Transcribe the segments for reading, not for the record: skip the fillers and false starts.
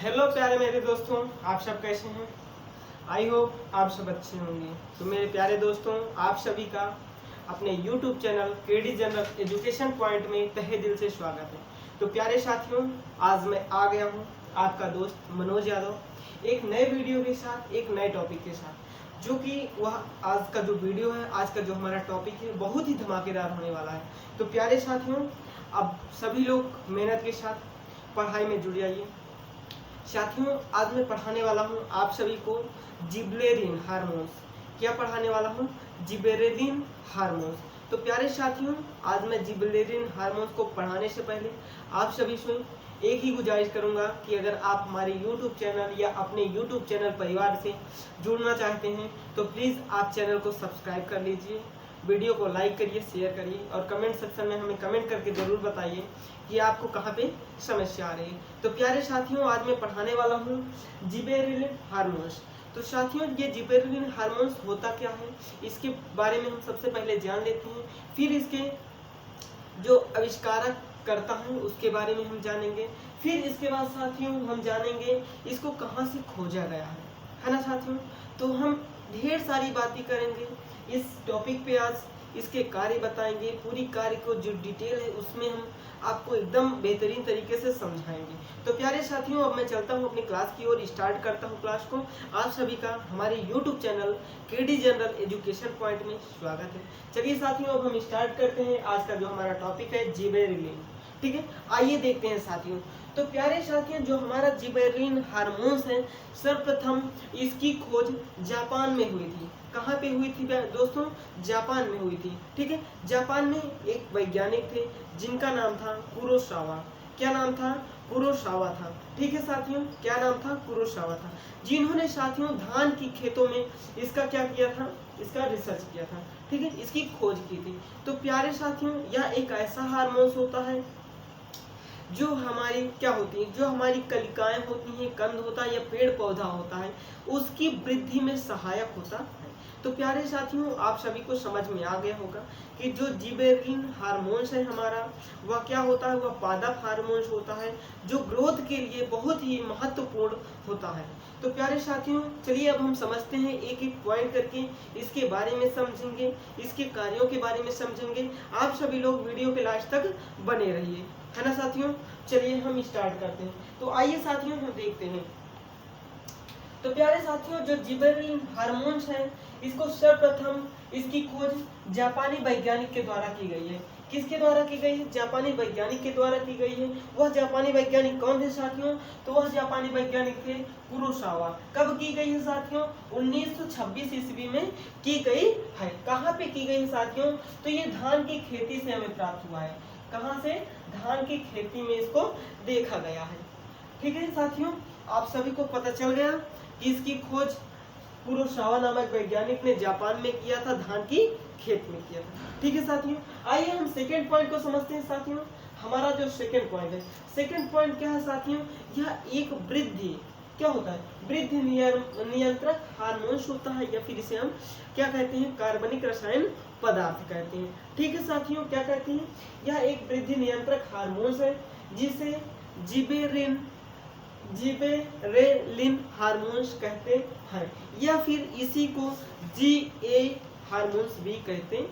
Hello प्यारे मेरे दोस्तों, आप सब कैसे हैं? आई होप आप सब अच्छे होंगे। तो मेरे प्यारे दोस्तों, आप सभी का अपने YouTube channel KD general education point में तहे दिल से स्वागत है। तो प्यारे साथियों, आज मैं आ गया हूँ आपका दोस्त मनोज यादव एक नए वीडियो के साथ, एक नए टॉपिक के साथ, जो कि वह आज का जो वीडियो है, आज का जो हमारा टॉपिक है, बहुत ही धमाकेदार होने वाला है। तो प्यारे साथियों, अब सभी लोग मेहनत के साथ पढ़ाई में जुड़ जाइए। साथियों, आज मैं पढ़ाने वाला हूँ आप सभी को जिबरेलिन हार्मोन्स। क्या पढ़ाने वाला हूँ? Gibberellin hormones. तो प्यारे साथियों, आज मैं जिबरेलिन हार्मोन्स को पढ़ाने से पहले आप सभी से एक ही गुजारिश करूंगा कि अगर आप हमारे YouTube चैनल या अपने YouTube चैनल परिवार से जुड़ना चाहते हैं तो प्लीज़ आप चैनल को सब्सक्राइब कर लीजिए, वीडियो को लाइक करिए, शेयर करिए और कमेंट सेक्शन में हमें कमेंट करके ज़रूर बताइए कि आपको कहाँ पे समस्या आ रही है। तो प्यारे साथियों, आज मैं पढ़ाने वाला हूँ जिबरेलिन हार्मोन्स। तो साथियों, ये जिबरेलिन हार्मोन्स होता क्या है, इसके बारे में हम सबसे पहले जान लेते हैं। फिर इसके जो आविष्कारक करता है उसके बारे में हम जानेंगे। फिर इसके बाद साथियों हम जानेंगे इसको कहाँ से खोजा गया है ना साथियों। तो हम ढेर सारी बातें करेंगे इस टॉपिक पे। आज इसके कार्य बताएंगे, पूरी कार्य को जो डिटेल है उसमें हम आपको एकदम बेहतरीन तरीके से समझाएंगे। तो प्यारे साथियों, अब मैं चलता हूँ अपनी क्लास की ओर, स्टार्ट करता हूँ क्लास को। आप सभी का हमारे YouTube channel KD general education point में स्वागत है। चलिए साथियों, अब हम स्टार्ट करते हैं। आज का जो हमारा टॉपिक है जिबरेलिन, ठीक है, आइए देखते हैं साथियों। तो प्यारे साथियों, जो हमारा जिबरेलिन हार्मोन्स है, सर्वप्रथम इसकी खोज जापान में हुई थी। कहाँ पे हुई थी दोस्तों? जापान में हुई थी, ठीक है। जापान में एक वैज्ञानिक थे जिनका नाम था कुरोसावा। क्या नाम था? कुरोसावा था, ठीक है साथियों। क्या नाम था? कुरोसावा था, जिन्होंने साथियों धान की खेतों में इसका क्या किया था? इसका रिसर्च किया था, ठीक है, इसकी खोज की थी। तो प्यारे साथियों, यह एक ऐसा हार्मोन्स होता है जो हमारी क्या होती है, जो हमारी कलिकाएं होती हैं, कंद होता है या पेड़ पौधा होता है, उसकी वृद्धि में सहायक होता है। तो प्यारे साथियों, आप सभी को समझ में आ गया होगा कि जो जिबरेलिन हार्मोन्स है हमारा, वह क्या होता है? वह पादप हार्मोन्स होता है जो ग्रोथ के लिए बहुत ही महत्वपूर्ण होता है। तो प्यारे साथियों, चलिए अब हम समझते हैं, एक एक पॉइंट करके इसके बारे में समझेंगे, इसके कार्यों के बारे में समझेंगे। आप सभी लोग वीडियो के लास्ट तक बने रहिए, है ना साथियों। चलिए हम स्टार्ट करते हैं। तो आइए साथियों हम देखते हैं। तो प्यारे साथियों, जो जिबरेलिन हार्मोन्स है, इसको सर्वप्रथम इसकी खोज जापानी वैज्ञानिक के द्वारा की गई है। किसके द्वारा की गई है? जापानी वैज्ञानिक के द्वारा की गई है। वह जापानी वैज्ञानिक कौन थे साथियों? तो वह जापानी वैज्ञानिक थे कुरोसावा। कब की गई है साथियों? 1926 ईस्वी में की गई है। कहाँ पे की गई है साथियों? तो ये धान की खेती से हमें प्राप्त हुआ है। कहाँ से? धान की खेती में इसको देखा गया है, ठीक है साथियों। आप सभी को पता चल गया कि इसकी खोज कुरोसावा नामक वैज्ञानिक ने जापान में किया था, धान की खेत में किया था, ठीक है साथियों। आइए हम सेकेंड पॉइंट को समझते हैं साथियों। हमारा जो सेकेंड पॉइंट है, सेकेंड पॉइंट क्या है साथियों? यह एक वृद्धि क्या होता है? वृद्धि नियंत्रक हार्मोन्स होता है, या फिर इसे हम क्या कहते हैं? कार्बनिक रसायन पदार्थ कहते हैं, ठीक है साथियों। क्या कहते हैं? यह एक वृद्धि नियंत्रक हार्मोन्स है जिसे जिबरेलिन हार्मोन्स कहते हैं, या फिर इसी को जीए हार्मोन्स भी कहते हैं,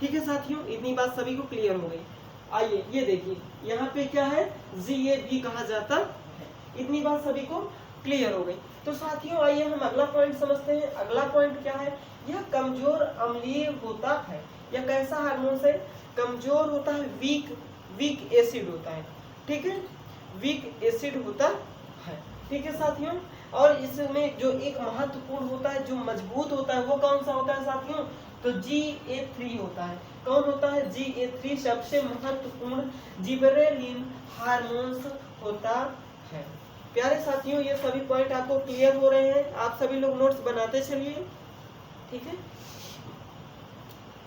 ठीक है साथियों। इतनी बात सभी को क्लियर हो गई। आइए ये देखिए, यहाँ पे क्या है? जीए भी कहा जाता है। इतनी बात सभी को क्लियर हो गई। तो साथियों, आइए हम अगला पॉइंट समझते हैं। अगला पॉइंट क्या है? यह कमजोर अम्लीय होता है। यह कैसा हार्मोन्स है? कमजोर होता है, वीक एसिड होता है, ठीक है, वीक एसिड होता है, ठीक है साथियों। और इसमें जो एक महत्वपूर्ण होता है, जो मजबूत होता है, वो कौन सा होता है साथियों? तो GA3 होता है। कौन होता है? GA3 सबसे महत्वपूर्ण जिबरेलिन हार्मोन्स होता है। प्यारे साथियों, ये सभी पॉइंट आपको क्लियर हो रहे हैं? आप सभी लोग नोट्स बनाते चलिए, ठीक है।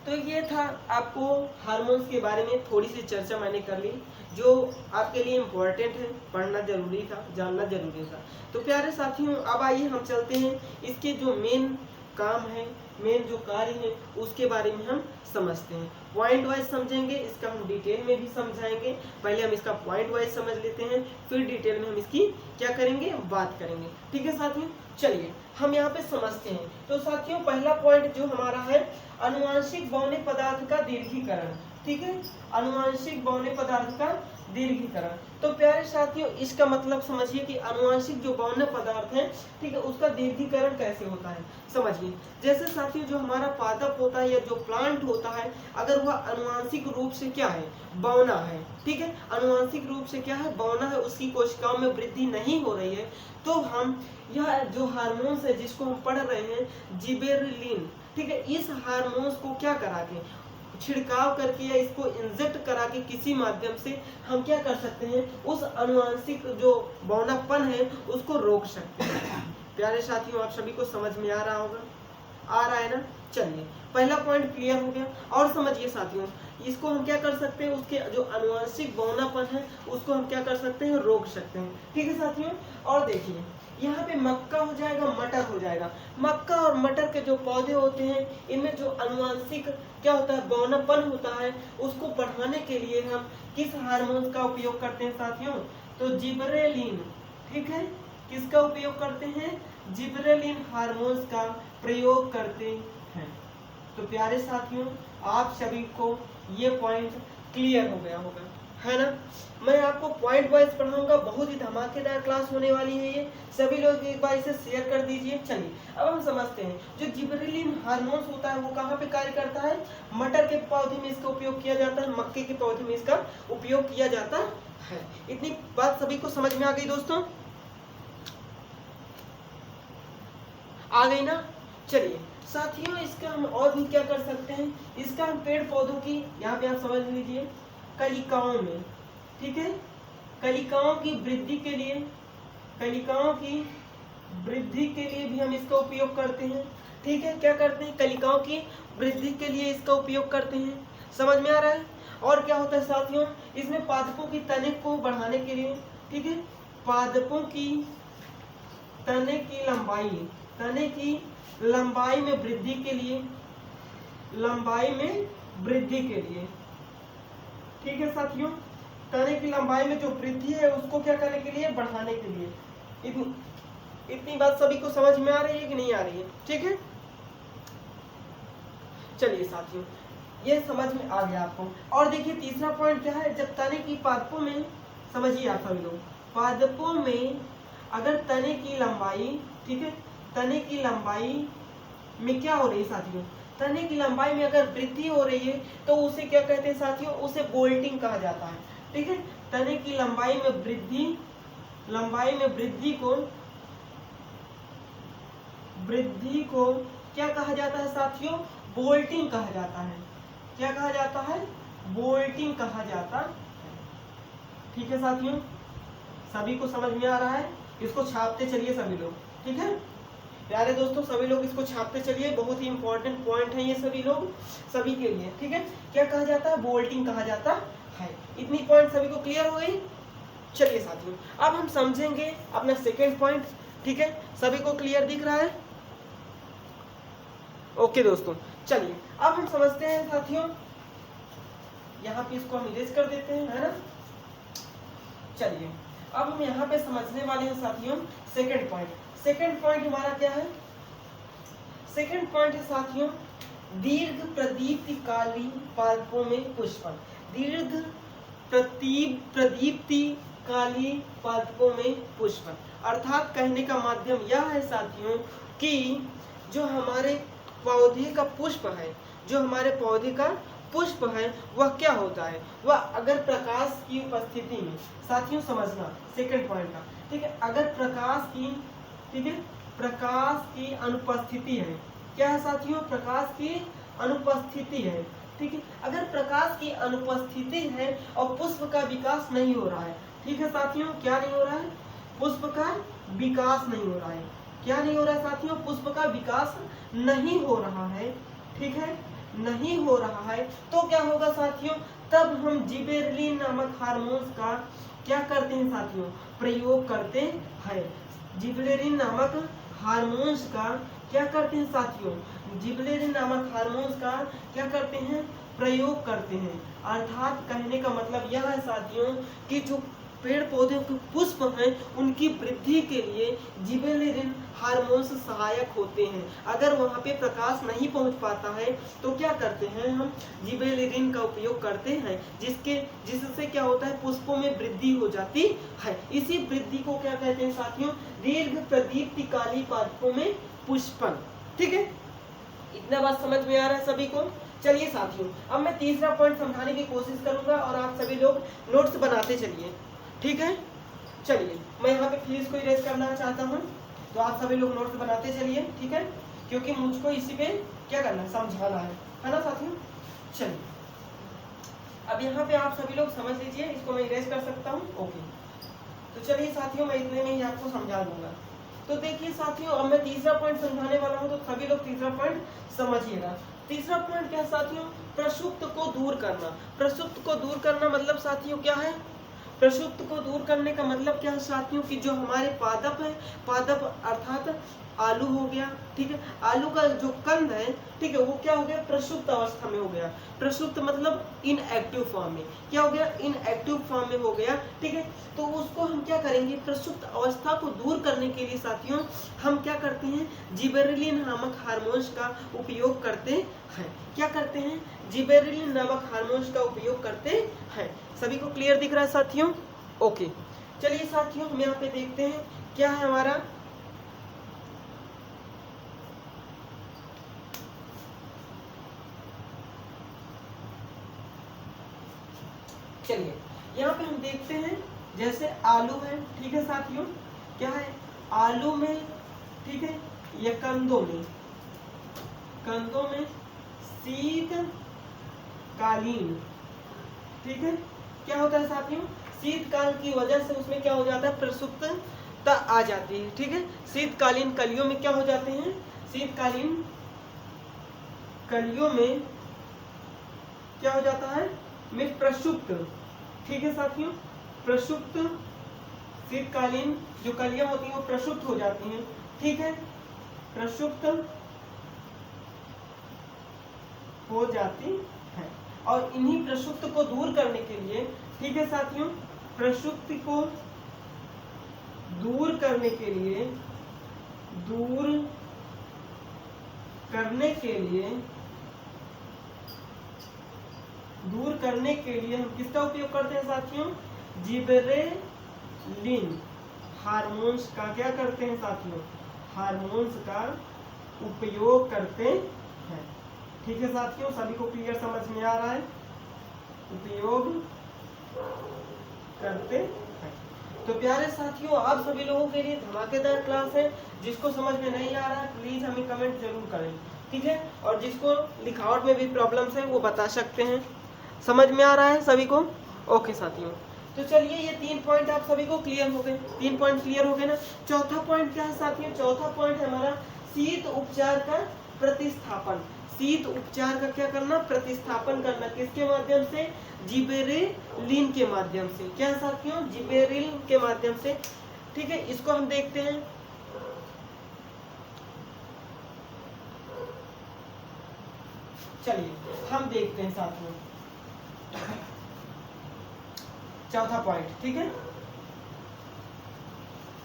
तो ये था आपको हार्मोन्स के बारे में थोड़ी सी चर्चा मैंने कर ली, जो आपके लिए इम्पोर्टेंट है, पढ़ना जरूरी था, जानना जरूरी था। तो प्यारे साथियों, अब आइए हम चलते हैं इसके जो मेन काम है, मेन जो कार्य है उसके बारे में हम समझते हैं। पॉइंट वाइज समझेंगे, इसका हम डिटेल में भी समझाएंगे। पहले हम इसका पॉइंट वाइज समझ लेते हैं, फिर डिटेल में हम इसकी क्या करेंगे, बात करेंगे। ठीक है साथियों, चलिए हम यहाँ पे समझते हैं। तो साथियों पहला पॉइंट जो हमारा है, अनुवांशिक बौने पदार्थ का दीर्घीकरण। ठीक है, अनुवांशिक बौने पदार्थ का दीर्घीकरण। तो प्यारे साथियों इसका मतलब समझिए कि अनुवांशिक जो बौने पदार्थ है, ठीक है, उसका दीर्घीकरण कैसे होता है समझिए। जैसे साथियों जो हमारा पादप होता है या जो प्लांट होता है, अगर वह अनुवांशिक रूप से क्या है, बौना है, ठीक है, अनुवांशिक रूप से क्या है, बौना है, उसकी कोशिकाओं में वृद्धि नहीं हो रही है, तो हम यह जो हार्मोन्स है जिसको हम पढ़ रहे हैं जिबेरेलिन, ठीक है, इस हार्मोन्स को क्या करा के छिड़काव करके या इसको इंजेक्ट करा के किसी माध्यम से हम क्या कर सकते हैं, उस अनुवांशिक जो बौनापन है उसको रोक सकते हैं। प्यारे साथियों आप सभी को समझ में आ रहा होगा, आ रहा है ना। चलिए पहला पॉइंट क्लियर हो गया। और समझिए साथियों, इसको हम क्या कर सकते हैं, उसके जो अनुवांशिक बौनापन है उसको हम क्या कर सकते हैं, रोक सकते हैं। ठीक है साथियों, और देखिए यहाँ पे मक्का हो जाएगा, मटर हो जाएगा। मक्का और मटर के जो पौधे होते हैं, इनमें जो अनुवांशिक क्या होता है, बौनापन होता है, उसको बढ़ाने के लिए हम किस हार्मोन का उपयोग करते हैं साथियों, तो जिबरेलिन। ठीक है, किसका उपयोग करते हैं, जिबरेलिन हार्मोन्स का प्रयोग करते हैं। तो प्यारे साथियों आप सभी को ये पॉइंट क्लियर हो गया होगा, है ना। मैं आपको पॉइंट वाइज पढ़ाऊंगा, बहुत ही धमाकेदार क्लास होने वाली है ये, सभी लोग एक बार इसे शेयर कर दीजिए। चलिए अब हम समझते हैं, जो जिबरेलिन हार्मोन्स होता है वो कहाँ पे कार्य करता है, मटर के पौधे में इसका उपयोग किया जाता है, मक्के के पौधे में इसका उपयोग किया जाता है। इतनी बात सभी को समझ में आ गई दोस्तों, आ गई ना। चलिए साथियों इसका हम और भी क्या कर सकते हैं, इसका हम पेड़ पौधों की, यहाँ पे आप समझ लीजिए, कलिकाओं में, ठीक है, कलिकाओं की वृद्धि के लिए, कलिकाओं की वृद्धि के लिए भी हम इसका उपयोग करते हैं। ठीक है, क्या करते हैं, कलिकाओं की वृद्धि के लिए इसका उपयोग करते हैं। समझ में आ रहा है। और क्या होता है साथियों, इसमें पादपों की तने को बढ़ाने के लिए, ठीक है, पादपों की तने की लंबाई, तने की लंबाई में वृद्धि के लिए, लंबाई में वृद्धि के लिए, ठीक है साथियों, तने की लंबाई में जो वृद्धि है उसको क्या करने के लिए, बढ़ाने के लिए। इतनी बात सभी को समझ में आ रही है कि नहीं आ रही है, ठीक है। चलिए साथियों ये समझ में आ गया आपको। और देखिए तीसरा पॉइंट क्या है, जब तने की पादपों में, समझिए आप सभी लोग, पादपों में अगर तने की लंबाई, ठीक है, तने की लंबाई में क्या हो रही है साथियों, तने की लंबाई में अगर वृद्धि हो रही है तो उसे क्या कहते हैं साथियों, उसे बोल्टिंग कहा जाता है। ठीक है, तने की लंबाई में वृद्धि, लंबाई में वृद्धि को क्या कहा जाता है साथियों, बोल्टिंग कहा जाता है। क्या कहा जाता है, बोल्टिंग कहा जाता है। ठीक है साथियों, सभी को समझ में आ रहा है, इसको छापते चलिए सभी लोग। ठीक है प्यारे दोस्तों, सभी लोग इसको छापते चलिए, बहुत ही इंपॉर्टेंट पॉइंट है ये सभी लोग, सभी के लिए। ठीक है, क्या कहा जाता है, बोल्टिंग कहा जाता है। इतनी पॉइंट सभी को क्लियर हो गई। चलिए साथियों अब हम समझेंगे अपना सेकेंड पॉइंट। ठीक है, सभी को क्लियर दिख रहा है, ओके दोस्तों। चलिए अब हम समझते हैं साथियों, यहाँ पे इसको हम इरेज कर देते हैं, है ना। चलिए अब हम यहाँ पे समझने वाले हैं साथियों सेकेंड पॉइंट। सेकेंड पॉइंट हमारा क्या है, सेकेंड पॉइंट है साथियों, दीर्घ प्रदीप्तिकाली पादपों में पुष्पन। दीर्घ प्रदीप्तिकाली पादपों में पुष्पन, अर्थात कहने का माध्यम यह है साथियों कि जो हमारे पौधे का पुष्प है, जो हमारे पौधे का पुष्प है वह क्या होता है, वह अगर प्रकाश की उपस्थिति में, साथियों समझना सेकंड पॉइंट का, ठीक है, अगर प्रकाश की, ठीक है, प्रकाश की अनुपस्थिति है, क्या है साथियों, प्रकाश की अनुपस्थिति है। ठीक है, अगर प्रकाश की अनुपस्थिति है और पुष्प का विकास नहीं हो रहा है, ठीक है साथियों, क्या नहीं हो रहा है, पुष्प का विकास नहीं हो रहा है। क्या नहीं हो रहा है साथियों, पुष्प का विकास नहीं हो रहा है। ठीक है, नहीं हो रहा है तो क्या होगा साथियों, तब हम जिबेरेलिन नामक हार्मोन्स का क्या करते हैं साथियों, प्रयोग करते हैं। जिबरेलिन नामक हार्मोन्स का क्या करते हैं साथियों, जिबरेलिन नामक हार्मोन्स का क्या करते हैं, प्रयोग करते हैं। अर्थात कहने का मतलब यह है साथियों कि जो पेड़ पौधे के पुष्प हैं उनकी वृद्धि के लिए जिबरेलिन हार्मोन्स सहायक होते हैं। अगर वहाँ पे प्रकाश नहीं पहुँच पाता है तो क्या करते हैं हम, जिबरेलिन का उपयोग करते हैं, जिससे क्या होता है, पुष्पों में वृद्धि हो जाती है। इसी वृद्धि को क्या कहते हैं साथियों, दीर्घ प्रदीप्तिकाली पादपों में पुष्पन। ठीक है, इतना बात समझ में आ रहा है सभी को। चलिए साथियों, अब मैं तीसरा पॉइंट समझाने की कोशिश करूंगा और आप सभी लोग नोट्स बनाते चलिए। ठीक है, चलिए मैं यहाँ पे प्लीज को इरेज करना चाहता हूँ, तो आप सभी लोग नोट्स बनाते चलिए। ठीक है, क्योंकि मुझको इसी पे क्या करना है, समझाना है ना साथियों। चलिए अब यहाँ पे आप सभी लोग समझ लीजिए, इसको मैं इरेज कर सकता हूँ। ओके, तो चलिए साथियों, मैं इतने में ही आपको समझा दूंगा। तो देखिए साथियों, अब मैं तीसरा पॉइंट समझाने वाला हूँ, तो सभी लोग तीसरा पॉइंट समझिएगा। तीसरा पॉइंट क्या है साथियों, प्रसुप्त को दूर करना। प्रसुप्त को दूर करना मतलब साथियों क्या है, प्रसुप्त को दूर करने का मतलब क्या है साथियों, कि जो हमारे पादप है, पादप अर्थात आलू हो गया, ठीक है, आलू का जो कंद है, ठीक है, वो क्या हो गया, प्रसुप्त अवस्था में हो गया। प्रसुप्त मतलब इनएक्टिव फॉर्म में, क्या हो गया, इनएक्टिव फॉर्म में हो गया। ठीक है, तो उसको हम क्या करेंगे, प्रसुप्त अवस्था को दूर करने के लिए साथियों हम क्या करते हैं, जिबरेलिन नामक हार्मोन्स का उपयोग करते हैं। क्या करते हैं, जिबरेलिन नामक हार्मोन्स का उपयोग करते हैं। सभी को क्लियर दिख रहा है साथियों। ओके, चलिए साथियों हम यहाँ पे देखते हैं क्या है हमारा, चलिए यहाँ पे हम देखते हैं, जैसे आलू है, ठीक है साथियों, क्या है, आलू में, ठीक है, या कंदों में, कंदों में शीतकालीन, ठीक है, क्या होता है साथियों, शीतकाल की वजह से उसमें क्या हो जाता है, प्रसुप्तता आ जाती है। ठीक है, शीतकालीन कलियों में क्या हो जाते हैं, शीतकालीन कलियों में क्या हो जाता है, में प्रसुप्त। ठीक है साथियों, प्रसुप्त, शीतकालीन जो कलियां होती हैं वो प्रसुप्त हो जाती हैं। ठीक है, प्रसुप्त हो जाती है, और इन्हीं प्रसुप्त को दूर करने के लिए, ठीक है साथियों, प्रसुप्त को दूर करने के लिए, दूर करने के लिए, दूर करने के लिए हम किसका उपयोग करते हैं साथियों, जिबरेलिन हार्मोन्स का क्या करते हैं साथियों, हार्मोन्स का उपयोग करते हैं। ठीक है साथियों, सभी को क्लियर समझ में आ रहा है, उपयोग करते हैं। तो प्यारे साथियों, आप सभी लोगों के लिए धमाकेदार क्लास है। जिसको समझ में नहीं आ रहा है प्लीज हमें कमेंट जरूर करें। ठीक है, और जिसको लिखावट में भी प्रॉब्लम्स है वो बता सकते हैं। समझ में आ रहा है सभी को। ओके साथियों, तो चलिए ये 3 पॉइंट आप सभी को क्लियर हो गए, 3 पॉइंट क्लियर हो गए ना। चौथा पॉइंट क्या है साथियों, चौथा पॉइंट है हमारा शीत उपचार का प्रतिस्थापन। शीत उपचार का क्या करना, प्रतिस्थापन करना, किसके माध्यम से, जिबरेलिन के माध्यम से। क्या साथियों, जिबरेलिन के माध्यम से। ठीक है, इसको हम देखते हैं। चलिए हम देखते हैं साथियों चौथा पॉइंट। ठीक है,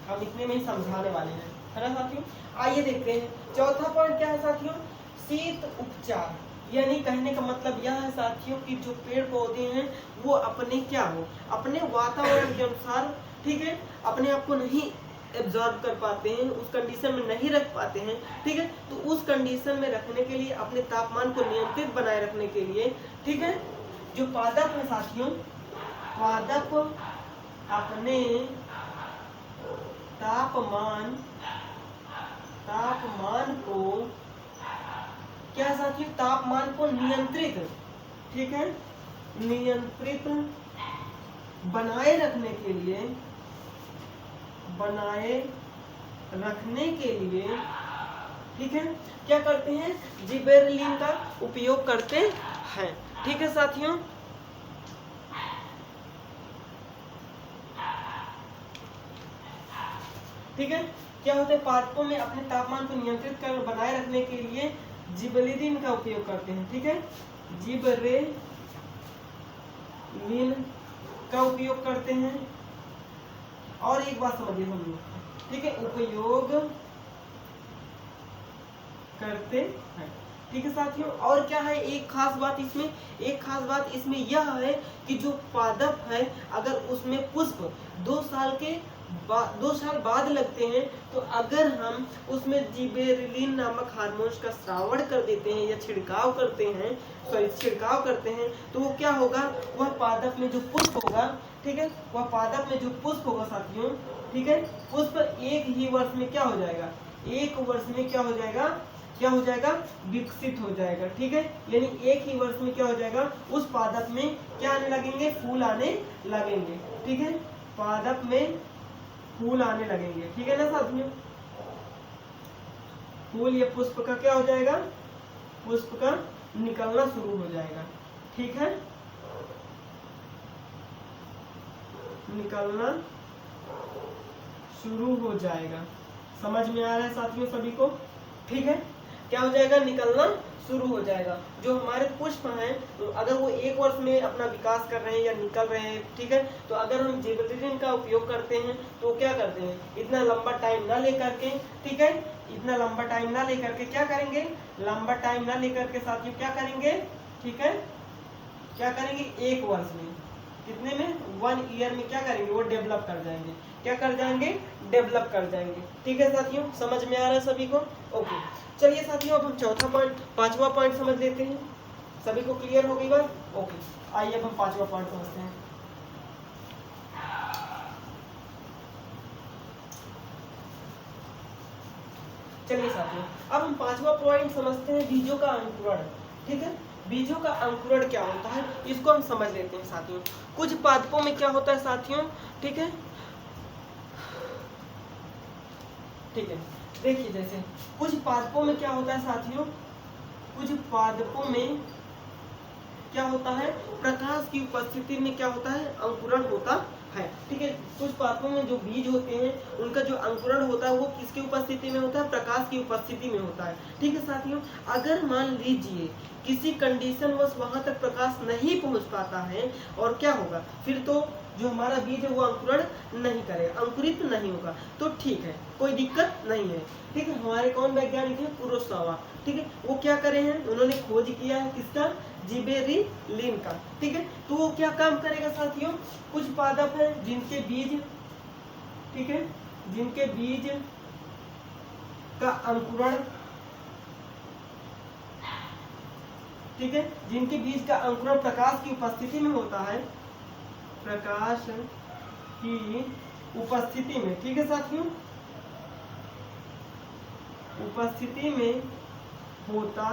हम इतने में ही समझाने वाले हैं, है ना साथियों। आइए देखते हैं चौथा पॉइंट क्या है साथियों, शीत उपचार। यानी कहने का मतलब यह है साथियों कि जो पेड़ पौधे हैं वो अपने क्या हो, अपने वातावरण के अनुसार, ठीक है, अपने आप को नहीं एब्जॉर्ब कर पाते हैं, उस कंडीशन में नहीं रख पाते हैं। ठीक है, तो उस कंडीशन में रखने के लिए, अपने तापमान को नियंत्रित बनाए रखने के लिए, ठीक है, जो पादप है साथियों, पादप अपने तापमान को क्या साथियों, तापमान को नियंत्रित, ठीक है, नियंत्रित बनाए रखने के लिए, ठीक है, क्या करते हैं, जिबरेलिन का उपयोग करते हैं। ठीक है साथियों, ठीक है। क्या होता है, पादपों में अपने तापमान को नियंत्रित कर बनाए रखने के लिए जिबरेलिन का उपयोग करते हैं। ठीक है, जिबरेलिन का उपयोग करते हैं। और एक बात समझिए हम लोग, ठीक है, उपयोग करते हैं। ठीक है साथियों, और क्या है एक खास बात इसमें यह है कि जो पादप है अगर उसमें पुष्प 2 साल बाद लगते हैं, तो अगर हम उसमें जिबेरेलिन नामक हार्मोन्स का श्रावण कर देते हैं या छिड़काव करते हैं, तो वो क्या होगा, वह पादप में जो पुष्प होगा, ठीक है, वह पादप में जो पुष्प होगा साथियों, ठीक है, पुष्प एक ही वर्ष में क्या हो जाएगा, एक वर्ष में क्या हो जाएगा, विकसित हो जाएगा। ठीक है, यानी एक ही वर्ष में क्या हो जाएगा, उस पादप में क्या आने लगेंगे, फूल आने लगेंगे। ठीक है, पादप में फूल आने लगेंगे। ठीक है ना साथियों, फूल या पुष्प का क्या हो जाएगा, पुष्प का निकलना शुरू हो जाएगा। ठीक है, निकलना शुरू हो जाएगा। समझ में आ रहा है साथियों सभी को? ठीक है, क्या हो जाएगा, निकलना शुरू हो जाएगा। जो हमारे पुष्प हैं, तो अगर वो एक वर्ष में अपना विकास कर रहे हैं या निकल रहे हैं, ठीक है, तो अगर हम जिबरेलिन का उपयोग करते हैं तो क्या करते हैं, इतना लंबा टाइम ना लेकर के, ठीक है, इतना लंबा टाइम ना लेकर के क्या करेंगे, लंबा टाइम ना लेकर के साथियों क्या करेंगे, ठीक है, क्या करेंगे, एक वर्ष में, कितने में, 1 ईयर में क्या करेंगे, वो डेवलप कर जाएंगे। क्या कर जाएंगे, डेवलप कर जाएंगे। ठीक है साथियों, समझ में आ रहा है सभी को? ओके, चलिए साथियों अब हम पांचवा पॉइंट समझ लेते हैं। सभी को क्लियर हो गई बात? ओके, आइए अब हम पांचवा पॉइंट समझते हैं। चलिए साथियों, अब हम पांचवा पॉइंट समझते हैं, बीजों का अंकुरण। ठीक है, बीजों का अंकुरण क्या होता है, इसको हम समझ लेते हैं साथियों। कुछ पादपों में क्या होता है साथियों, ठीक है, देखिए जैसे कुछ पादपों में क्या होता है साथियों, कुछ पादपों में क्या होता है, प्रकाश की उपस्थिति में क्या होता है, अंकुरण होता है। ठीक है, कुछ पादपों में जो बीज होते हैं उनका जो अंकुरण होता है वो किसकी उपस्थिति में होता है, प्रकाश की उपस्थिति में होता है। ठीक है साथियों, अगर मान लीजिए किसी कंडीशन वश वहां तक प्रकाश नहीं पहुंच पाता है, और क्या होगा, फिर तो जो हमारा बीज है वो अंकुरण नहीं करेगा, अंकुरित नहीं होगा, तो ठीक है, कोई दिक्कत नहीं है। ठीक है, हमारे कौन वैज्ञानिक है, कुरोसावा। ठीक है, वो क्या करे हैं, उन्होंने खोज किया है किसका, जिबेरेलिन का। ठीक है, तो वो क्या काम करेगा साथियों, कुछ पादप है जिनके बीज, ठीक है, जिनके बीज का अंकुरण, ठीक है, जिनके बीज का अंकुरण प्रकाश की उपस्थिति में होता है, प्रकाश की उपस्थिति में, ठीक है साथियों, उपस्थिति में होता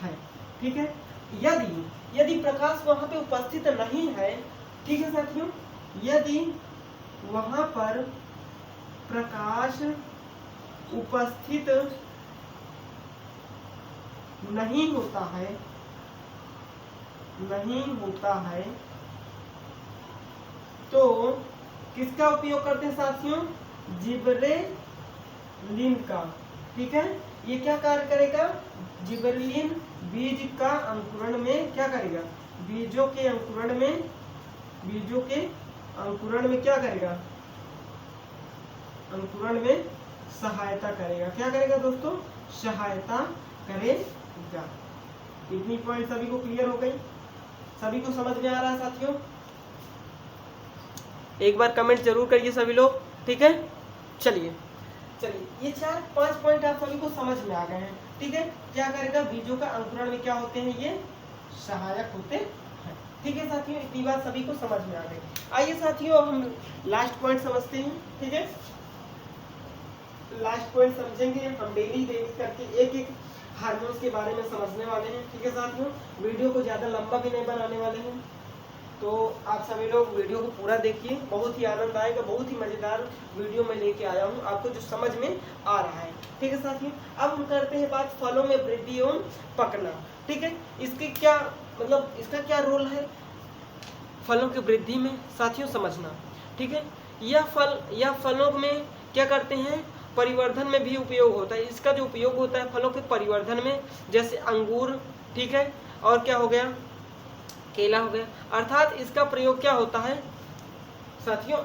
है। ठीक है, यदि प्रकाश वहां पे उपस्थित नहीं है, ठीक है साथियों, यदि वहां पर प्रकाश उपस्थित नहीं होता है, तो किसका उपयोग करते हैं साथियों, जिबरेलिन का। ठीक है, ये क्या कार्य करेगा, जिबरेलिन बीज का अंकुरण में क्या करेगा, बीजों के अंकुरण में क्या करेगा, अंकुरण में सहायता करेगा। क्या करेगा दोस्तों, सहायता करेगा। इतनी पॉइंट सभी को क्लियर हो गई, सभी को समझ में आ रहा है साथियों? एक बार कमेंट जरूर करिए सभी लोग। ठीक है, चलिए ये 4-5 पॉइंट आप सभी को समझ में आ गए हैं। ठीक है, क्या करेगा, बीजों का अंकुरण में क्या होते हैं, ये सहायक होते हैं। ठीक है साथियों, इतनी बात सभी को समझ में आ गई। आइए साथियों अब हम लास्ट पॉइंट समझते हैं। ठीक है, लास्ट पॉइंट समझेंगे हम, डेली करके एक हार्मोन्स के बारे में समझने वाले हैं। ठीक है साथियों, वीडियो को ज्यादा लंबा भी नहीं बनाने वाले हैं, तो आप सभी लोग वीडियो को पूरा देखिए, बहुत ही आनंद आएगा, बहुत ही मजेदार वीडियो में लेके आया हूँ आपको, जो समझ में आ रहा है। ठीक है साथियों, अब हम करते हैं बात फलों में वृद्धि एवं पकना। ठीक है, इसके क्या मतलब, इसका क्या रोल है फलों की वृद्धि में साथियों, समझना। ठीक है, यह फलों में क्या करते हैं, परिवर्धन में भी उपयोग होता है। इसका जो उपयोग होता है फलों के परिवर्धन में, जैसे अंगूर, ठीक है, और क्या हो गया, केला हो गया। अर्थात इसका प्रयोग क्या होता है साथियों,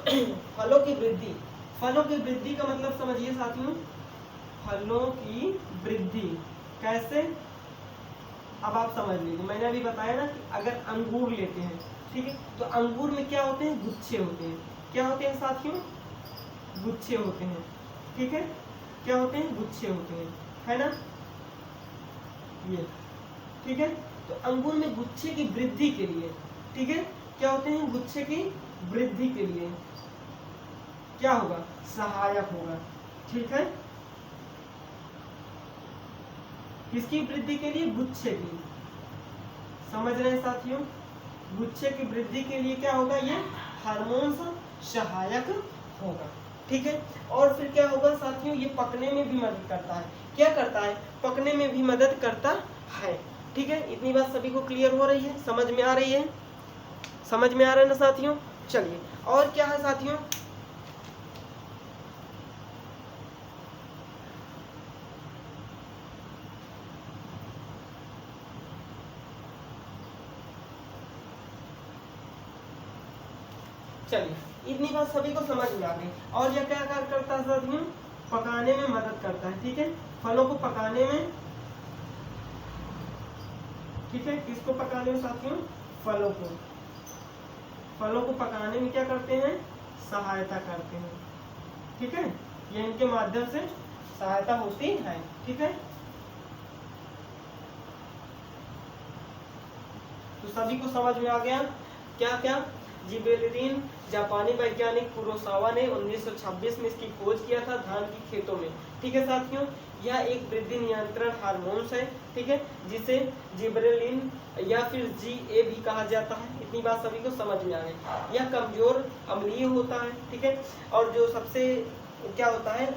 फलों की वृद्धि। फलों की वृद्धि का मतलब समझिए साथियों, फलों की वृद्धि कैसे, अब आप समझ लीजिए। मैंने अभी बताया ना कि अगर अंगूर लेते हैं, ठीक है, तो अंगूर में क्या होते हैं, गुच्छे होते हैं। क्या होते हैं साथियों, गुच्छे होते हैं, ठीक है, क्या होते हैं, गुच्छे होते हैं, है ना, ये, ठीक है। तो अंगूर में गुच्छे की वृद्धि के लिए, ठीक है, क्या होते हैं, गुच्छे की वृद्धि के लिए क्या होगा, सहायक होगा, ठीक है। किसकी वृद्धि के लिए, गुच्छे की, समझ रहे हैं साथियों, गुच्छे की वृद्धि के लिए क्या होगा, ये हार्मोन्स सहायक होगा, ठीक है। और फिर क्या होगा साथियों, ये पकने में भी मदद करता है। क्या करता है, पकने में भी मदद करता है, ठीक है। इतनी बात सभी को क्लियर हो रही है, समझ में आ रही है, समझ में आ रहा है ना साथियों। चलिए और क्या है साथियों, चलिए इतनी बात सभी को समझ में आ गई। और यह क्या कार्य करता है साथियों, पकाने में मदद करता है, ठीक है, फलों को पकाने में, ठीक है, किसको पकाने में साथियों, फलों को, फलों को पकाने में क्या करते हैं, सहायता करते हैं, ठीक है, ये इनके माध्यम से सहायता होती है, ठीक है। तो सभी को समझ में आ गया क्या क्या, जिबेरेलिन जापानी वैज्ञानिक कुरोसावा ने 1926 में इसकी खोज किया था धान की खेतों में, ठीक है साथियों। यह एक वृद्धि नियंत्रण हार्मोन्स है, ठीक है, जिसे जिबरेलिन या फिर GA भी कहा जाता है। इतनी बात सभी को समझ में आ गई। यह कमजोर अम्लीय होता है, ठीक है, और जो सबसे क्या होता है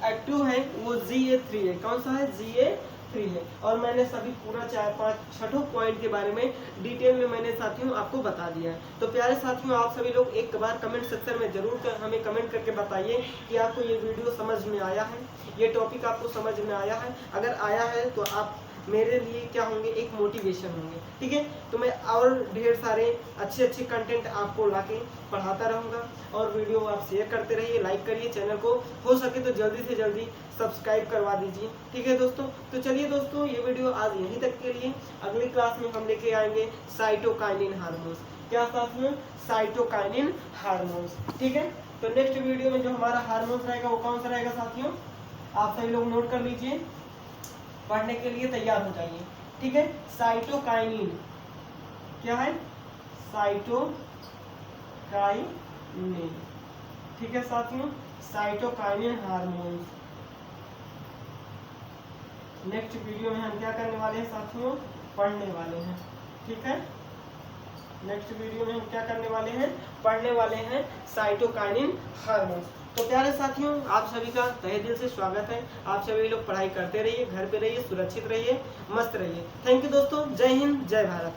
एक्टिव है वो GA3 है। कौन सा है, GA3 है। और मैंने सभी पूरा 4-5 पॉइंट के बारे में डिटेल में मैंने साथियों आपको बता दिया है। तो प्यारे साथियों, आप सभी लोग एक बार कमेंट सेक्शन में जरूर हमें कमेंट करके बताइए कि आपको ये वीडियो समझ में आया है, ये टॉपिक आपको समझ में आया है। अगर आया है तो आप मेरे लिए क्या होंगे, एक मोटिवेशन होंगे, ठीक है। तो मैं और ढेर सारे अच्छे कंटेंट आपको लाके पढ़ाता रहूँगा। और वीडियो आप शेयर करते रहिए, लाइक करिए, चैनल को हो सके तो जल्दी से जल्दी सब्सक्राइब करवा दीजिए, ठीक है दोस्तों। तो चलिए दोस्तों, ये वीडियो आज यहीं तक के लिए। अगली क्लास में हम लेके आएंगे साइटोकाइनिन हार्मोन्स। क्या साथियों, साइटोकाइनिन हार्मोन्स, ठीक है। तो नेक्स्ट वीडियो में जो हमारा हार्मोन्स रहेगा वो कौन सा रहेगा साथियों, आप सभी लोग नोट कर लीजिए, पढ़ने के लिए तैयार हो जाइए, ठीक है। साइटोकाइनिन क्या है, साइटोकाइनिन, ठीक है साथियों, साइटोकाइनिन हार्मोन्स। नेक्स्ट वीडियो में हम क्या करने वाले हैं साथियों, पढ़ने वाले हैं, ठीक है। नेक्स्ट वीडियो में हम क्या करने वाले हैं, पढ़ने वाले हैं साइटोकाइनिन हार्मोन्स। तो प्यारे साथियों, आप सभी का तहे दिल से स्वागत है। आप सभी लोग पढ़ाई करते रहिए, घर पे रहिए, सुरक्षित रहिए, मस्त रहिए। थैंक यू दोस्तों, जय हिंद, जय भारत।